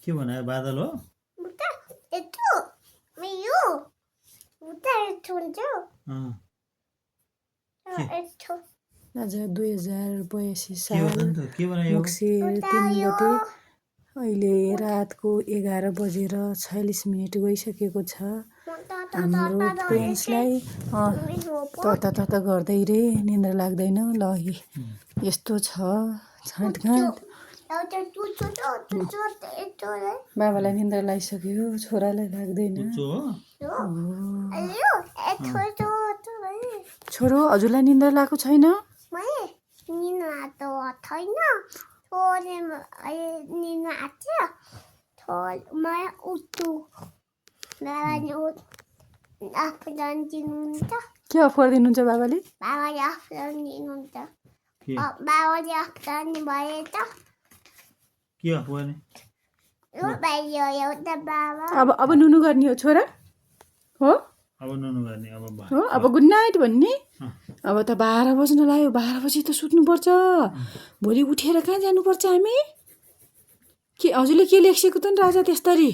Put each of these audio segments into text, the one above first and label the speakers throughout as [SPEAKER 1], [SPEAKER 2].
[SPEAKER 1] के बनायो बादल हो
[SPEAKER 2] उता यत्रो यो उता यत्रो हुन्छ
[SPEAKER 1] अँ,
[SPEAKER 2] यत्रो
[SPEAKER 3] आज 2082
[SPEAKER 1] के हो
[SPEAKER 3] साल
[SPEAKER 1] त नि त के बनायो
[SPEAKER 3] मक्सिर
[SPEAKER 2] उता
[SPEAKER 3] 3
[SPEAKER 2] यो
[SPEAKER 3] गते अहिले रातको 11 बजेर 46 मिनट गइसकेको छ। हाम्रो प्रिन्सलाई तता गर्दै रे निन्द्रा लाग्दैन ल यस्तो छ छाँटघाँट। बाबालाई निन्द्रा लागिसक्यो छैरालाई लाग्दैन।
[SPEAKER 1] कुचो हो
[SPEAKER 3] छोरो हजुरलाई निन्द्रा लागेको छैन? के अफ गरिदिनुहुन्छ बाबाले?
[SPEAKER 1] के हो भने
[SPEAKER 3] अब नुनु गर्ने हो छोरा हो
[SPEAKER 1] अब नुनु गर्ने अब
[SPEAKER 3] हो अब गुड नाइट भन्ने। अब त 12 बज्न लाग्यो 12 बजी त सुत्नुपर्छ। भोलि उठेर कहाँ जानुपर्छ हामी? के हजुरले के लेखेको त नि राजा त्यस्तरी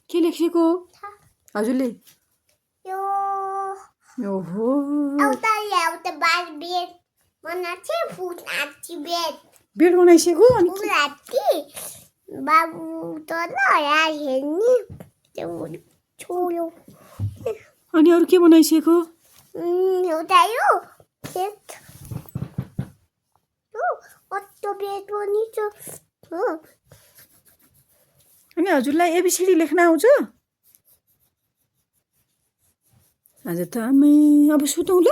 [SPEAKER 3] के लेखेको हजुरले? ओहो बेड बनाइसक्यो अनि
[SPEAKER 2] बाबु तल हेर्ने छोयो
[SPEAKER 3] अनि अरू के बनाइसक्यो?
[SPEAKER 2] एउटा यो कस्तो बेड पनि छ
[SPEAKER 3] अनि हजुरलाई एबिसिडी लेख्न आउँछ? आज त आमै अब सुतौँ ल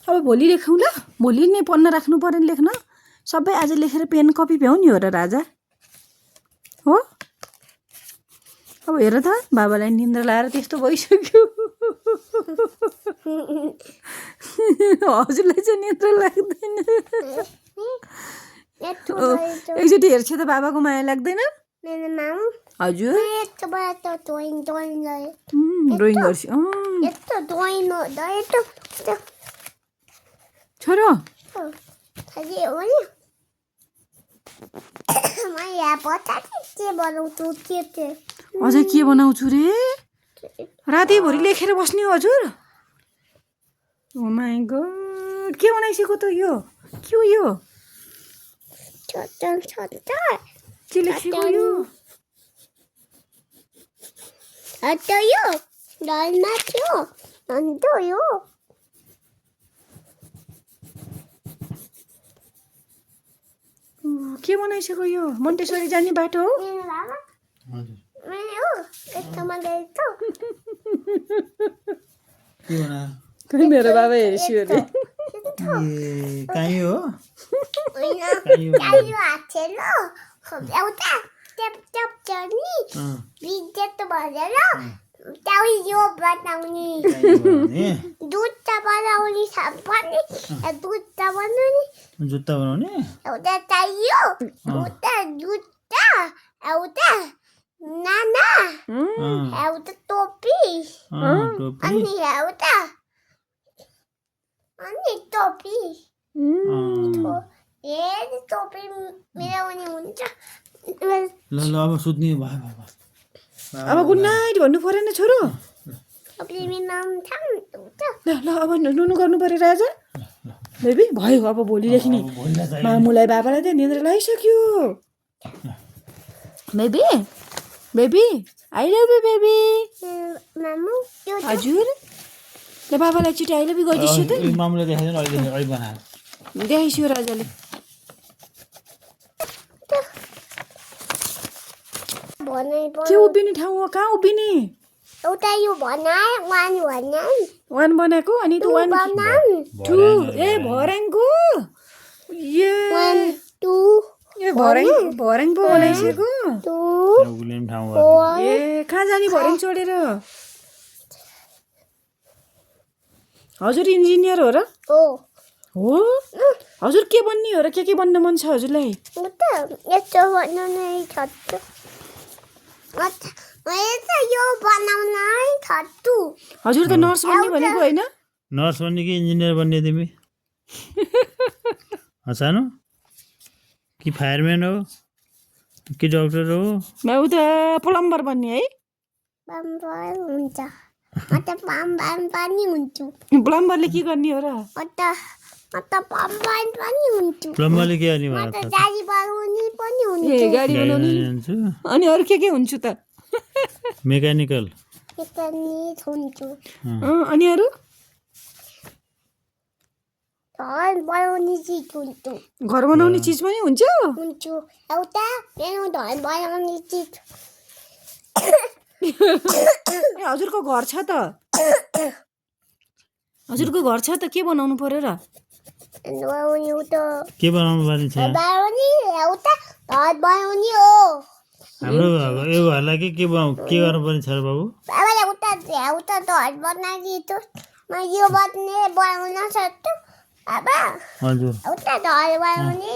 [SPEAKER 3] अब भोलि लेखौँ ल भोलि नै पढ्न राख्नु पर्यो नि लेख्न सबै आज लेखेर पेन कपी भ्याउ नि हो र राजा हो। अब हेर त बाबालाई निन्द्रा लाएर त्यस्तो भइसक्यो। हजुरलाई चाहिँ निन्द्रा लाग्दैन? एकचोटि हेर्छ त बाबाको माया लाग्दैन? हजुर ड्रइङ गर्छु छोरो अझै के बनाउँछु रे? रातिभरि लेखेर बस्ने हो हजुर? ओ माई गॉड के बनाइसक्यो त यो? के हो यो? के लेखेको यो? के बनाइसक्यो यो? मन्टेसरी जाने बाटो हो?
[SPEAKER 1] हजुर
[SPEAKER 2] के
[SPEAKER 1] के बनायो
[SPEAKER 3] मेरो बाबा हेर्छु अरे
[SPEAKER 1] ए काई हो
[SPEAKER 2] एउटा टेप चढ्ने
[SPEAKER 1] अँ,
[SPEAKER 2] विद्युत भरेर यो बनाउने
[SPEAKER 1] भने
[SPEAKER 2] दुध बनाउने पनि दुध बनाउने
[SPEAKER 1] जुत्ता बनाउने
[SPEAKER 2] एउटा चाहियो एउटा जुत्ता एउटा नाना एउटा टोपी
[SPEAKER 1] टोपी
[SPEAKER 2] अनि एउटा अनि टोपी टोपी मिलाउने हुन्छ
[SPEAKER 1] ल ल अब सुत्ने भयो बाबा
[SPEAKER 3] अब गुड नाइट भन्नु पर्यो नि छोरो। ल ल अब नुनु गर्नु पर्यो राजा बेबी भयो अब भोलि लेख्ने मामुलाई बाबालाई त निन्द्रा लगाइसक्यो। Baby baby I love you baby हजुर ल बाबालाई छिटो आई लभ यु गरिदिन्छु त
[SPEAKER 1] मामुले देखाइदिनु अहिले बनाएर
[SPEAKER 3] देखाइसक्यो राजाले। के उभिने ठाउँ हो कहाँ उभिने?
[SPEAKER 2] एउटा यो बनाए
[SPEAKER 3] वान बनाएको अनि त वान टू ए भर्याङको ए भर्याङ पो बनाइसकेको ए कहाँ जाने भर्याङ चढेर? हजुर इन्जिनियर हो र? हो हजुर के बन्ने हो र के बन्न मन छ हजुरलाई? हजुर त नर्स बन्ने भनेको होइन?
[SPEAKER 1] नर्स बन्ने कि इन्जिनियर बन्ने तिमी सानो कि फायरम्यान हो के डक्टर हो
[SPEAKER 3] बाबु त प्लम्बर बन्ने है
[SPEAKER 2] बम्बर हुन्छ म त बम्बर पनि हुन्छु
[SPEAKER 3] प्लम्बरले के गर्ने हो र
[SPEAKER 2] म त बम्बर पनि हुन्छु
[SPEAKER 1] प्लम्बरले के गर्ने
[SPEAKER 2] म
[SPEAKER 1] भयो
[SPEAKER 2] त गाडी बनाउने पनि
[SPEAKER 3] ए
[SPEAKER 2] हुन्छु
[SPEAKER 3] गाडी बनाउने
[SPEAKER 1] हुन्छु
[SPEAKER 3] अनि अरू के हुन्छु त
[SPEAKER 1] मेकानिकल
[SPEAKER 2] मेकानिक हुन्छु
[SPEAKER 3] अनि अरू
[SPEAKER 2] घर बनाउने चिज हुन्छु
[SPEAKER 3] घर बनाउने चिज पनि हुन्छ
[SPEAKER 2] हुन्छु एउटा मेरो घर बनाउने चिज
[SPEAKER 3] ए, हजुरको घर छ त हजुरको घर छ त के बनाउनु पर्यो र
[SPEAKER 2] बनाउने हो त
[SPEAKER 1] के बनाउनु पर्ने छ
[SPEAKER 2] बनाउने एउटा घर बनाउने हो
[SPEAKER 1] हाम्रो यो घरलाई के गर्नुपर्ने छ र बाबु
[SPEAKER 2] बाबा एउटा घर बनाइदिएको म यो बनाउन सक्छु बाबा
[SPEAKER 1] हजुर
[SPEAKER 2] एउटा घर बनाउने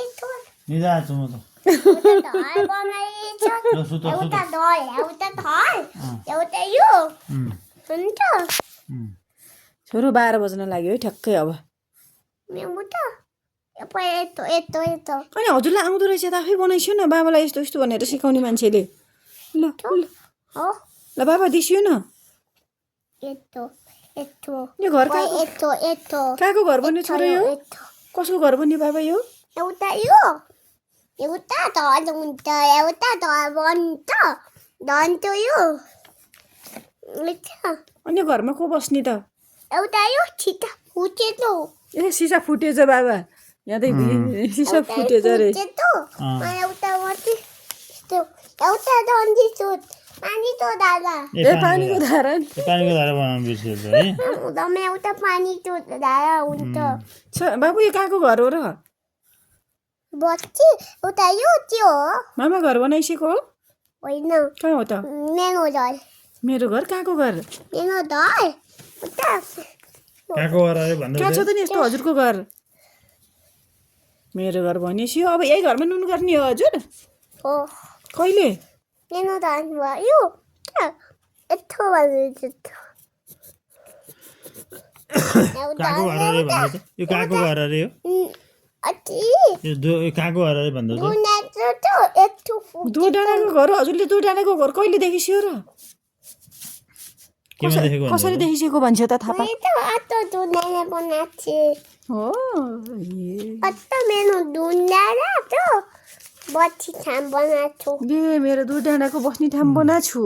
[SPEAKER 1] निदाछु म त
[SPEAKER 2] एउटा घर बनाइदिएको
[SPEAKER 1] ल सुत
[SPEAKER 2] एउटा यो हुन्छ
[SPEAKER 3] छोरो 12 बज्न लाग्यो है ठ्याक्कै अब
[SPEAKER 2] यस्तो
[SPEAKER 3] अनि हजुरलाई आउँदो रहेछ त आफै बनाइसियो न बाबालाई यस्तो यस्तो भनेर सिकाउने मान्छेले ल
[SPEAKER 2] हो
[SPEAKER 3] ल बाबा दिसियो न
[SPEAKER 2] यस्तो
[SPEAKER 3] यो घर कहाँको घर बन्ने छोरो यो कसको घर बन्ने बाबा यो
[SPEAKER 2] एउटा घर हुन्छ एउटा घर बन्छ धन्छ यो
[SPEAKER 3] अनि यो घरमा को बस्ने त
[SPEAKER 2] एउटा यो छिटा फुटेको
[SPEAKER 3] ए सिसा फुटेछ बाबा यहाँ त सिसा फुटेछ रे
[SPEAKER 2] एउटा मात्रै एउटा दन्दिछु पानी तो दादा
[SPEAKER 3] ए पानीको धारा नि
[SPEAKER 1] बनाउनु बिर्सियो है
[SPEAKER 2] हुँदामा एउटा पानी तो धारा हुन्छ
[SPEAKER 3] बाबु यो कहाँको घर हो र
[SPEAKER 2] बच्ची एउटा यो त्यो हो
[SPEAKER 3] मामा घर बनाइसकेको हो
[SPEAKER 2] होइन
[SPEAKER 3] कहाँ हो त मेरो घर कहाँको घर
[SPEAKER 2] मेरो घर उता
[SPEAKER 1] कहाँको घर अरे भन्नु
[SPEAKER 3] कहाँ छ त नि यस्तो हजुरको घर मेरो घर भनेसियो अब यही घरमा नुन गर्ने हो हजुर
[SPEAKER 2] हो
[SPEAKER 3] कहिले
[SPEAKER 2] मेरो घर भयो यस्तो भन्दैछु
[SPEAKER 1] कहाँको घर अरे भन्नु त यो कहाँको घर अरे यो कहाँको घर अरे भन्नु त
[SPEAKER 3] दुईडाँडाको घर हजुरले दुईडाँडाको घर कहिले देखिसियो र
[SPEAKER 1] केमा देखेको
[SPEAKER 3] कसरी देखिसकेको भन्छ त थाहा
[SPEAKER 2] हो मेरो दुनियाँमा त बच्ची ठाम बनाएको छु
[SPEAKER 3] ए मेरो दुईडाँडाको बस्ने ठाउँ बनाएको छु हो